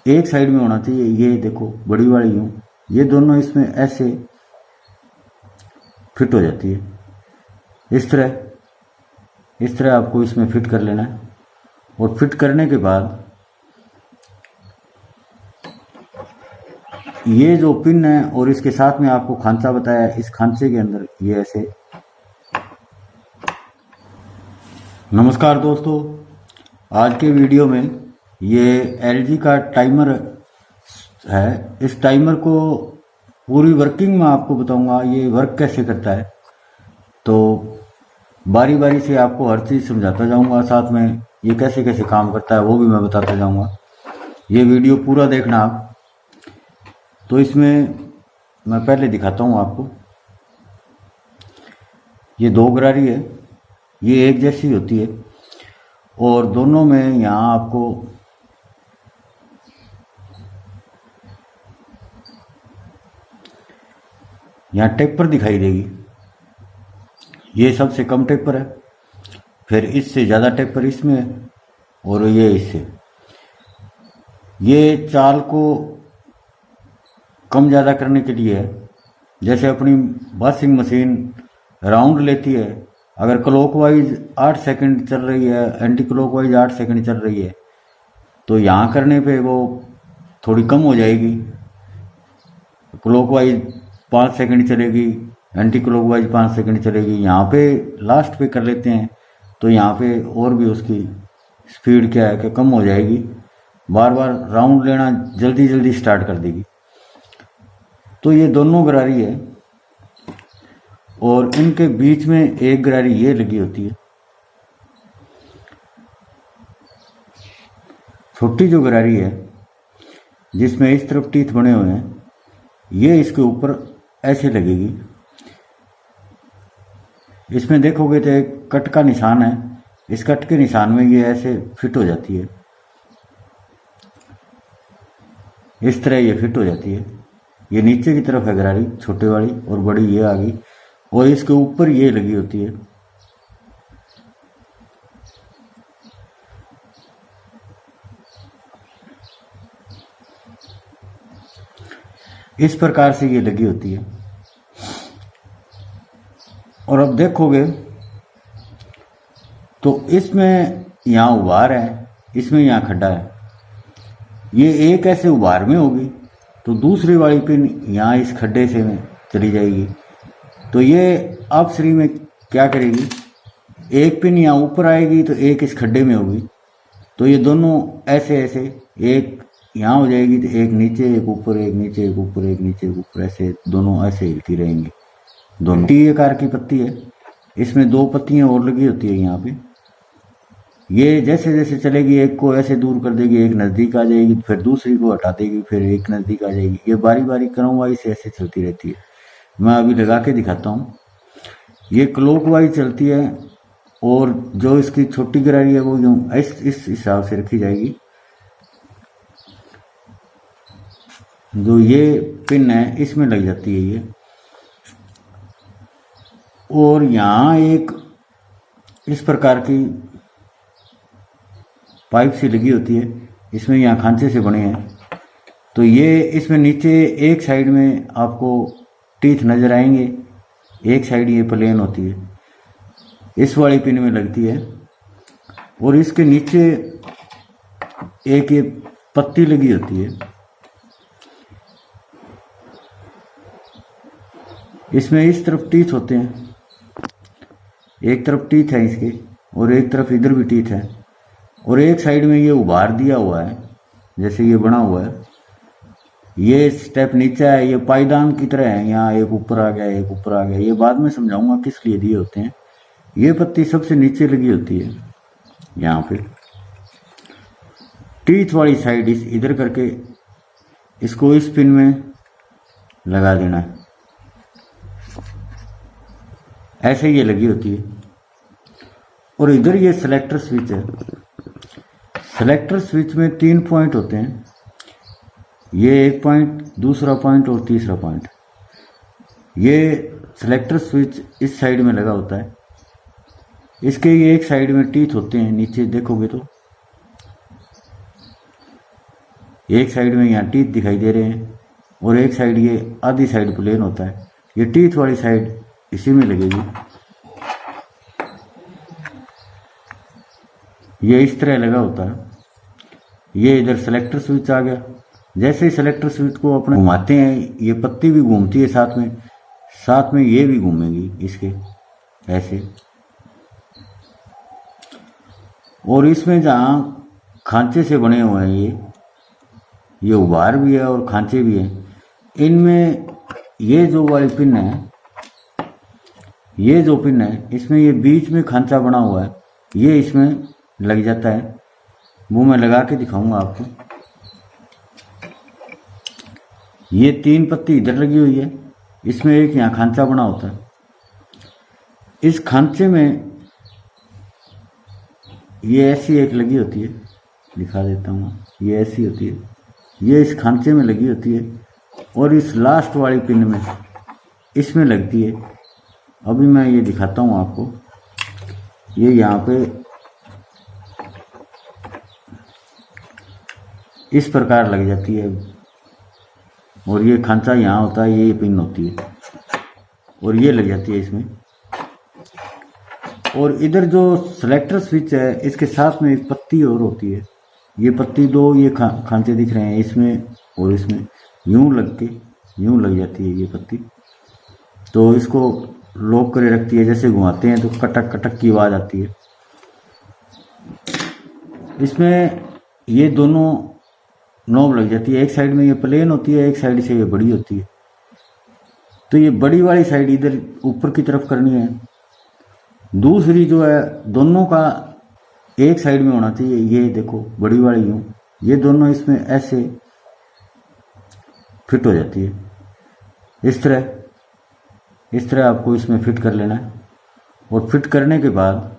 एक साइड में होना चाहिए। ये देखो बड़ी वाली यूं, ये दोनों इसमें ऐसे फिट हो जाती है। इस तरह आपको इसमें फिट कर लेना है। और फिट करने के बाद ये जो पिन है और इसके साथ में आपको खांचा बताया है, इस खांचे के अंदर ये ऐसे। नमस्कार दोस्तों, आज के वीडियो में ये एलजी का टाइमर है। इस टाइमर को पूरी वर्किंग में आपको बताऊंगा ये वर्क कैसे करता है। तो बारी बारी से आपको हर चीज़ समझाता जाऊंगा, साथ में ये कैसे कैसे काम करता है वो भी मैं बताता जाऊंगा। ये वीडियो पूरा देखना आप। तो इसमें मैं पहले दिखाता हूँ आपको। ये दो गरारी है, ये एक जैसी होती है और दोनों में यहाँ आपको यहाँ टेपर दिखाई देगी। ये सबसे कम टेपर है, फिर इससे ज़्यादा टेपर इसमें है और ये इससे। ये चाल को कम ज़्यादा करने के लिए है। जैसे अपनी वॉशिंग मशीन राउंड लेती है, अगर क्लॉकवाइज 8 सेकंड चल रही है, एंटी क्लॉकवाइज 8 सेकंड चल रही है, तो यहाँ करने पे वो थोड़ी कम हो जाएगी। क्लॉकवाइज 5 सेकंड चलेगी, एंटी क्लॉकवाइज 5 सेकंड चलेगी। यहाँ पे लास्ट पे कर लेते हैं तो यहाँ पे और भी उसकी स्पीड क्या है कि कम हो जाएगी। बार बार राउंड लेना जल्दी जल्दी स्टार्ट कर देगी। तो ये दोनों गरारी है और इनके बीच में एक गरारी ये लगी होती है। छोटी जो गरारी है जिसमें इस तरफ टीथ बने हुए हैं, ये इसके ऊपर ऐसे लगेगी। इसमें देखोगे तो एक कट का निशान है, इस कट के निशान में ये ऐसे फिट हो जाती है। इस तरह ये फिट हो जाती है। ये नीचे की तरफ है गरारी छोटे वाली और बड़ी ये आ गई और इसके ऊपर ये लगी होती है। इस प्रकार से ये लगी होती है। और अब देखोगे तो इसमें यहाँ उभार है, इसमें यहाँ खड्डा है। ये एक ऐसे उभार में होगी तो दूसरी वाली पिन यहाँ इस खड्डे से में चली जाएगी। तो ये आप श्री में क्या करेगी, एक पिन यहाँ ऊपर आएगी तो एक इस खड्डे में होगी। तो ये दोनों ऐसे ऐसे, एक यहाँ हो जाएगी तो एक नीचे एक ऊपर, एक नीचे एक ऊपर, एक नीचे एक ऊपर, ऐसे दोनों ऐसे हिलती रहेंगी। दोनों टी आकार की पत्ती है, इसमें 2 पत्तियां और लगी होती है यहाँ पे। ये जैसे जैसे चलेगी एक को ऐसे दूर कर देगी, एक नज़दीक आ जाएगी, फिर दूसरी को हटा देगी, फिर एक नज़दीक आ जाएगी। ये बारी बारी क्रमवाइज से ऐसे चलती रहती है। मैं अभी लगा के दिखाता हूँ। ये क्लॉकवाइज चलती है और जो इसकी छोटी गरारी है वो यूँ इस हिसाब से रखी जाएगी। जो ये पिन है इसमें लग जाती है ये। और यहाँ एक इस प्रकार की पाइप सी लगी होती है, इसमें यहाँ खांचे से बने हैं। तो ये इसमें नीचे एक साइड में आपको टीथ नज़र आएंगे, एक साइड ये प्लेन होती है, इस वाली पिन में लगती है। और इसके नीचे एक ये पत्ती लगी होती है, इसमें इस तरफ टीथ होते हैं। एक तरफ टीथ है इसके और एक तरफ इधर भी टीथ है। और एक साइड में ये उभार दिया हुआ है, जैसे ये बना हुआ है। ये स्टेप नीचे है, ये पायदान की तरह है। यहाँ एक ऊपर आ गया, एक ऊपर आ गया। ये बाद में समझाऊंगा किस लिए दिए होते हैं। ये पत्ती सबसे नीचे लगी होती है यहाँ पे। टीथ वाली साइड इधर करके इसको इस पिन में लगा देना है। ऐसे ये लगी होती है। और इधर ये सिलेक्टर स्विच है। सिलेक्टर स्विच में 3 पॉइंट होते हैं, ये एक पॉइंट, दूसरा पॉइंट और तीसरा पॉइंट। ये सिलेक्टर स्विच इस साइड में लगा होता है। इसके ये एक साइड में टीथ होते हैं, नीचे देखोगे तो एक साइड में यहाँ टीथ दिखाई दे रहे हैं और एक साइड ये आधी साइड प्लेन होता है। ये टीथ वाली साइड इसी में लगेगी। ये इस तरह लगा होता है। ये इधर सेलेक्टर स्विच आ गया। जैसे ही सेलेक्टर स्विच को अपने घुमाते हैं ये पत्ती भी घूमती है साथ में ये भी घूमेगी इसके ऐसे। और इसमें जहाँ खांचे से बने हुए हैं ये उभार भी है और खांचे भी हैं। इनमें ये जो वाली पिन है, ये जो पिन है इसमें ये बीच में खांचा बना हुआ है, ये इसमें लग जाता है। वो मैं लगा के दिखाऊंगा आपको। ये 3 पत्ती इधर लगी हुई है, इसमें एक यहाँ खांचा बना होता है। इस खांचे में ये ऐसी एक लगी होती है, दिखा देता हूँ। ये ऐसी होती है, ये इस खांचे में लगी होती है और इस लास्ट वाली पिन में इसमें लगती है। अभी मैं ये दिखाता हूँ आपको। ये यहाँ पे इस प्रकार लग जाती है और ये खांचा यहाँ होता है, ये पिन होती है और ये लग जाती है इसमें। और इधर जो सेलेक्टर स्विच है इसके साथ में एक पत्ती और होती है। ये पत्ती दो ये खांचे दिख रहे हैं इसमें और इसमें यूं लग जाती है ये पत्ती। तो इसको लॉक करे रखती है। जैसे घुमाते हैं तो कटक कटक की आवाज़ आती है। इसमें ये दोनों नॉब लग जाती है। एक साइड में ये प्लेन होती है, एक साइड से ये बड़ी होती है। तो ये बड़ी वाली साइड इधर ऊपर की तरफ करनी है। दूसरी जो है दोनों का एक साइड में होना चाहिए। ये देखो बड़ी वाली यूं, ये दोनों इसमें ऐसे फिट हो जाती है। इस तरह आपको इसमें फिट कर लेना है। और फिट करने के बाद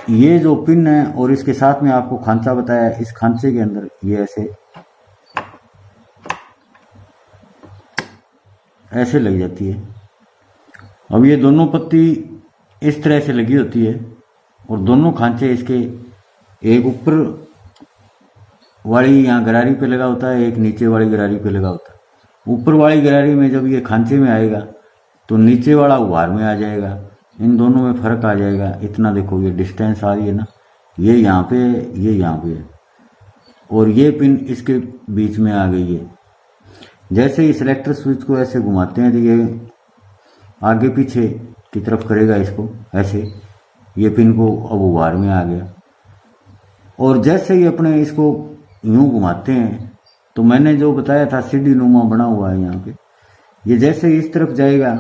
ये जो पिन है और इसके साथ में आपको खांचा बताया है, इस खांचे के अंदर ये ऐसे लग जाती है। अब ये दोनों पत्ती इस तरह से लगी होती है और दोनों खांचे इसके, एक ऊपर वाली यहाँ गरारी पे लगा होता है, एक नीचे वाली गरारी पे लगा होता है। ऊपर वाली गरारी में जब ये खांचे में आएगा तो नीचे वाला उभार में आ जाएगा। इन दोनों में फ़र्क आ जाएगा। इतना देखो ये डिस्टेंस आ रही है ना, ये यहाँ पे ये यहाँ पे है और ये पिन इसके बीच में आ गई है। जैसे ही सिलेक्टर स्विच को ऐसे घुमाते हैं तो ये आगे पीछे की तरफ करेगा इसको ऐसे। ये पिन को अब उभार में आ गया। और जैसे ही अपने इसको यूं घुमाते हैं तो मैंने जो बताया था सीढ़ी नुमा बना हुआ है यहाँ पे, ये जैसे ही इस तरफ जाएगा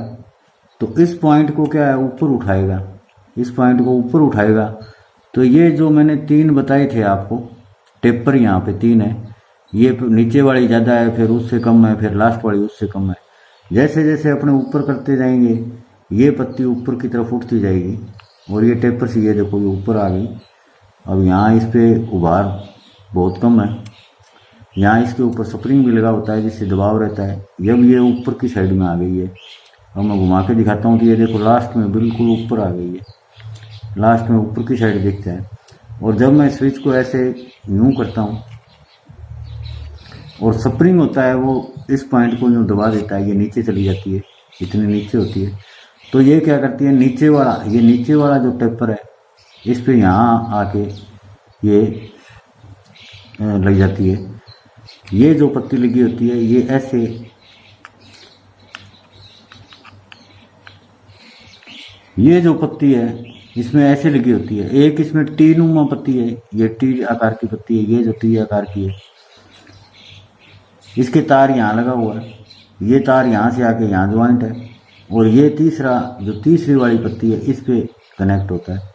तो इस पॉइंट को क्या है ऊपर उठाएगा। इस पॉइंट को ऊपर उठाएगा तो ये जो मैंने 3 बताए थे आपको, टेपर यहाँ पे 3 है। ये नीचे वाली ज़्यादा है, फिर उससे कम है, फिर लास्ट वाली उससे कम है। जैसे जैसे अपने ऊपर करते जाएंगे ये पत्ती ऊपर की तरफ उठती जाएगी और ये टेपर से ये देखो ये ऊपर आ गई। अब यहाँ इस पे उभार बहुत कम है। यहाँ इसके ऊपर स्प्रिंग भी लगा होता है जिससे दबाव रहता है। जब ये ऊपर की साइड में आ गई है, अब मैं घुमा के दिखाता हूँ तो ये देखो लास्ट में बिल्कुल ऊपर आ गई है। लास्ट में ऊपर की साइड दिखता है। और जब मैं स्विच को ऐसे यूँ करता हूँ और स्प्रिंग होता है वो इस पॉइंट को यूँ दबा देता है, ये नीचे चली जाती है, इतनी नीचे होती है। तो ये क्या करती है, नीचे वाला जो टेपर है इस पे यहाँ आके ये लग जाती है। ये जो पत्ती लगी होती है ये ऐसे ये जो पत्ती है इसमें ऐसे लगी होती है। एक इसमें टी नुमा पत्ती है, ये टी आकार की पत्ती है, ये जो टी आकार की है। इसके तार यहाँ लगा हुआ है, ये तार यहाँ से आके यहाँ ज्वाइंट है। और ये तीसरी वाली पत्ती है इस पे कनेक्ट होता है।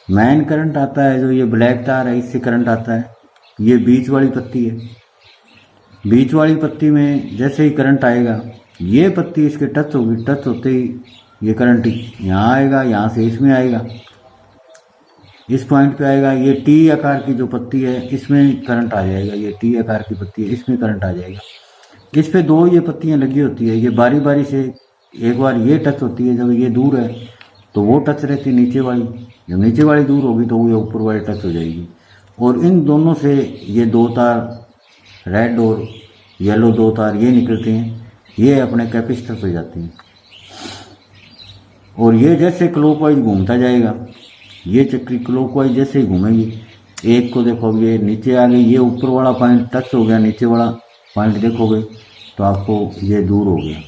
मेन करंट आता है जो ये ब्लैक तार है, इससे करंट आता है। ये बीच वाली पत्ती है, बीच वाली पत्ती में जैसे ही करंट आएगा ये पत्ती इसके टच होगी, टच होते ही ये करंट यहाँ आएगा, यहाँ से इसमें आएगा, इस पॉइंट पे आएगा। ये टी आकार की जो पत्ती है इसमें करंट आ जाएगा, ये टी आकार की पत्ती है इसमें करंट आ जाएगा। इस पे 2 ये पत्तियाँ लगी होती है, ये बारी बारी से एक बार ये टच होती है, जब ये दूर है तो वो टच रहती है नीचे वाली, जब नीचे वाली दूर होगी तो वो ऊपर वाली टच हो जाएगी। और इन दोनों से ये दो तार रेड और येलो दो तार ये निकलते हैं, ये अपने कैपेसिटर पे जाते हैं। और ये जैसे क्लॉकवाइज घूमता जाएगा, ये चक्री क्लॉकवाइज जैसे ही घूमेगी, एक को देखो ये नीचे आ गई, ये ऊपर वाला पॉइंट टच हो गया, नीचे वाला पॉइंट देखोगे तो आपको ये दूर हो गया।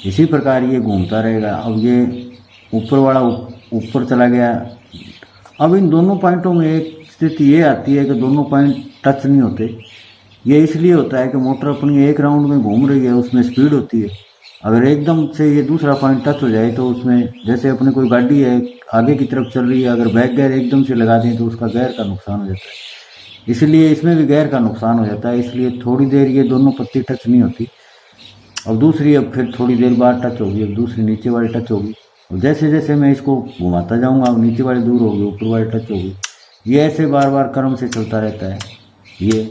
इसी प्रकार ये घूमता रहेगा। अब ये ऊपर वाला ऊपर चला गया। अब इन दोनों पॉइंटों में एक स्थिति ये आती है कि दोनों पॉइंट टच नहीं होते। ये इसलिए होता है कि मोटर अपनी एक राउंड में घूम रही है, उसमें स्पीड होती है। अगर एकदम से ये दूसरा पॉइंट टच हो जाए तो उसमें, जैसे अपने कोई गाड़ी है आगे की तरफ चल रही है, अगर बैक गियर एकदम से लगा दें तो उसका गियर का नुकसान हो जाता है। इसलिए इसमें भी गियर का नुकसान हो जाता है। इसलिए थोड़ी देर ये दोनों पत्ती टच नहीं होती। अब दूसरी, अब फिर थोड़ी देर बाद टच होगी, अब दूसरी नीचे वाली टच होगी। और जैसे जैसे मैं इसको घुमाता जाऊँगा, अब नीचे वाली दूर होगी, ऊपर वाली टच होगी। ये ऐसे बार बार क्रम से चलता रहता है। ये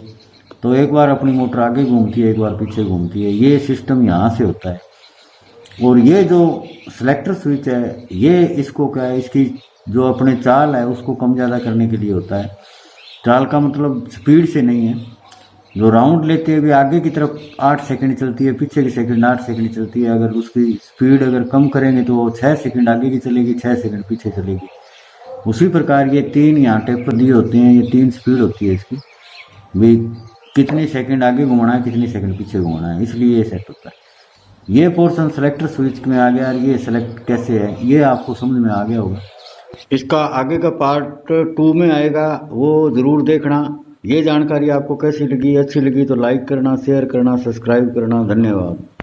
तो एक बार अपनी मोटर आगे घूमती है, एक बार पीछे घूमती है। ये सिस्टम यहाँ से होता है। और ये जो सिलेक्टर स्विच है, ये इसको क्या है, इसकी जो अपने चाल है उसको कम ज़्यादा करने के लिए होता है। चाल का मतलब स्पीड से नहीं है। जो राउंड लेते हुए आगे की तरफ 8 सेकंड चलती है, पीछे की सेकंड 8 सेकंड चलती है। अगर उसकी स्पीड अगर कम करेंगे तो वो 6 सेकंड आगे की चलेगी, 6 सेकंड पीछे चलेगी। उसी प्रकार ये 3 यहाँ टेपर दिए होते हैं, ये 3 स्पीड होती है इसकी भी, कितनी सेकंड आगे घुमाना है, कितनी सेकंड पीछे घुमाना है, इसलिए ये सेट होता है। ये पोर्शन सेलेक्टर स्विच में आ गया। और ये सेलेक्ट कैसे है ये आपको समझ में आ गया होगा। इसका आगे का पार्ट 2 में आएगा, वो ज़रूर देखना। ये जानकारी आपको कैसी लगी, अच्छी लगी तो लाइक करना, शेयर करना, सब्सक्राइब करना। धन्यवाद।